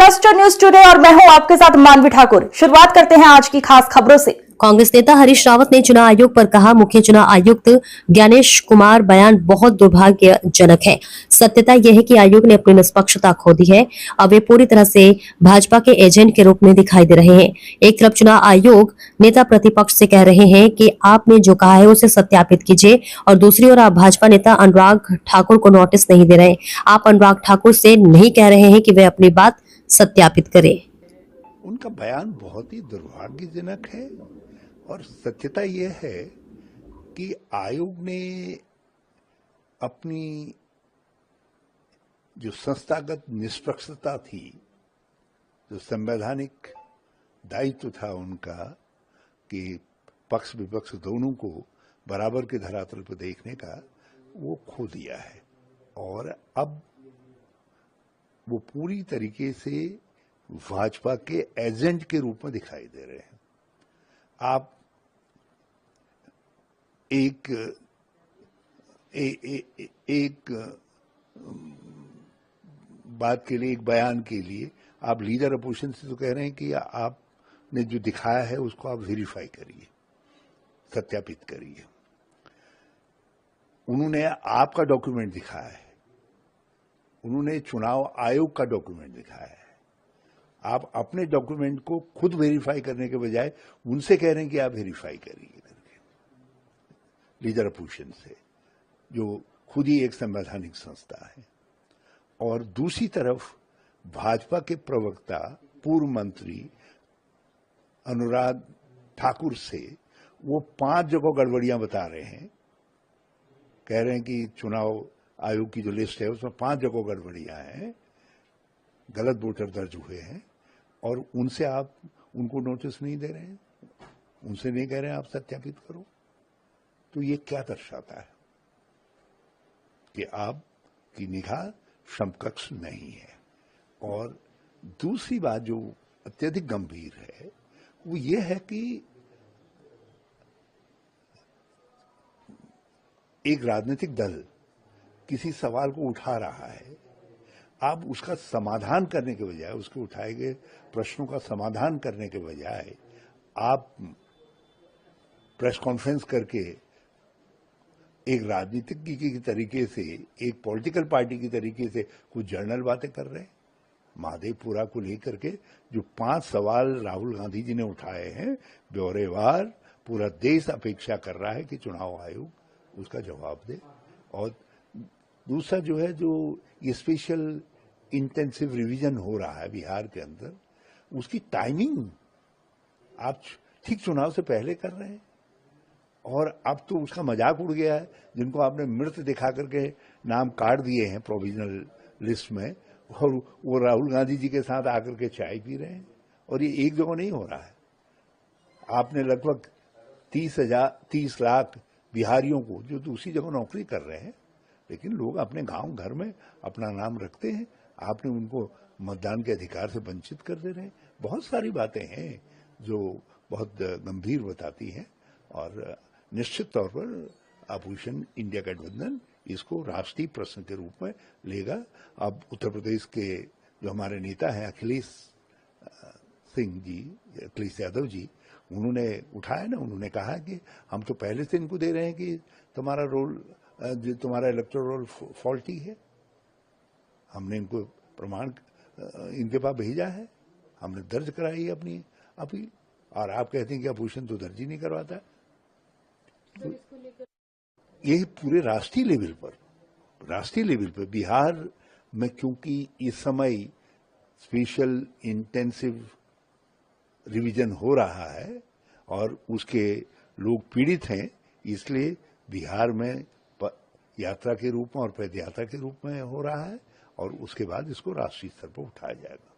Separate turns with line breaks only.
Cluster news today और मैं हूं आपके साथ मानवी ठाकुर। शुरुआत करते हैं आज की खास खबरों से।
कांग्रेस नेता हरीश रावत ने चुनाव आयोग पर कहा, मुख्य चुनाव आयुक्त ज्ञानेश कुमार बयान बहुत दुर्भाग्यजनक है। सत्यता यह है कि आयोग ने अपनी निष्पक्षता खो दी है। अब वे पूरी तरह से भाजपा के एजेंट के रूप में दिखाई दे रहे हैं। एक तरफ चुनाव आयोग नेता प्रतिपक्ष से कह रहे हैं कि आपने जो कहा है उसे सत्यापित कीजिए, और दूसरी ओर आप भाजपा नेता अनुराग ठाकुर को नोटिस नहीं दे रहे। आप अनुराग ठाकुर से नहीं कह रहे हैं कि वे अपनी बात सत्यापित करें।
उनका बयान बहुत ही दुर्भाग्यजनक है और सत्यता यह है कि आयोग ने अपनी जो संस्थागत निष्पक्षता थी, जो संवैधानिक दायित्व था उनका कि पक्ष विपक्ष दोनों को बराबर के धरातल पर देखने का, वो खो दिया है। और अब वो पूरी तरीके से भाजपा के एजेंट के रूप में दिखाई दे रहे हैं। आप एक बात के लिए, एक बयान के लिए आप लीडर अपोजिशन से तो कह रहे हैं कि आपने जो दिखाया है उसको आप वेरीफाई करिए, सत्यापित करिए। उन्होंने आपका डॉक्यूमेंट दिखाया है, उन्होंने चुनाव आयोग का डॉक्यूमेंट दिखाया है। आप अपने डॉक्यूमेंट को खुद वेरीफाई करने के बजाय उनसे कह रहे हैं कि आप वेरीफाई करिए करके, लीडर अपोजिशन से, जो खुद ही एक संवैधानिक संस्था है। और दूसरी तरफ भाजपा के प्रवक्ता पूर्व मंत्री अनुराग ठाकुर से वो 5 जगह गड़बड़ियां बता रहे हैं। कह रहे हैं कि चुनाव आयोग की जो लिस्ट है उसमें 5 जगह गड़बड़ियां हैं, गलत वोटर दर्ज हुए हैं, और उनसे आप उनको नोटिस नहीं दे रहे हैं, उनसे नहीं कह रहे हैं आप सत्यापित करो। तो ये क्या दर्शाता है कि आपकी निगाह समकक्ष नहीं है। और दूसरी बात जो अत्यधिक गंभीर है वो ये है कि एक राजनीतिक दल किसी सवाल को उठा रहा है, आप उसका समाधान करने के बजाय, उसके उठाए गए प्रश्नों का समाधान करने के बजाय आप प्रेस कॉन्फ्रेंस करके एक राजनीतिज्ञ की तरीके से, एक पॉलिटिकल पार्टी की तरीके से कुछ जर्नल बातें कर रहे हैं। महादेवपुरा को लेकर के जो 5 सवाल राहुल गांधी जी ने उठाए हैं, ब्यौरेवार पूरा देश अपेक्षा कर रहा है कि चुनाव आयोग उसका जवाब दे। और दूसरा जो है, जो ये स्पेशल इंटेंसिव रिवीजन हो रहा है बिहार के अंदर, उसकी टाइमिंग आप ठीक चुनाव से पहले कर रहे हैं। और अब तो उसका मजाक उड़ गया है। जिनको आपने मृत दिखा करके नाम काट दिए हैं प्रोविजनल लिस्ट में, और वो राहुल गांधी जी के साथ आकर के चाय पी रहे हैं। और ये एक जगह नहीं हो रहा है। आपने लगभग 30 लाख बिहारियों को, जो दूसरी जगह नौकरी कर रहे हैं लेकिन लोग अपने गांव घर में अपना नाम रखते हैं, आपने उनको मतदान के अधिकार से वंचित कर दे रहे हैं। बहुत सारी बातें हैं जो बहुत गंभीर बताती हैं। और निश्चित तौर पर अपोजिशन इंडिया गठबंधन इसको राष्ट्रीय प्रश्न के रूप में लेगा। अब उत्तर प्रदेश के जो हमारे नेता हैं अखिलेश यादव जी, उन्होंने उठाया ना, उन्होंने कहा कि हम तो पहले से इनको दे रहे हैं कि तुम्हारा रोल, तुम्हारा इलेक्टोरल रोल फॉल्टी है। हमने इनको प्रमाण इनके पास भेजा है, हमने दर्ज कराई है अपनी अपील, और आप कहते हैं कि अपोजिशन तो दर्ज ही नहीं करवाता। तो यही पूरे राष्ट्रीय लेवल पर बिहार में, क्योंकि इस समय स्पेशल इंटेंसिव रिवीजन हो रहा है और उसके लोग पीड़ित हैं, इसलिए बिहार में यात्रा के रूप में और पदयात्रा के रूप में हो रहा है, और उसके बाद इसको राष्ट्रीय स्तर पर उठाया जाएगा।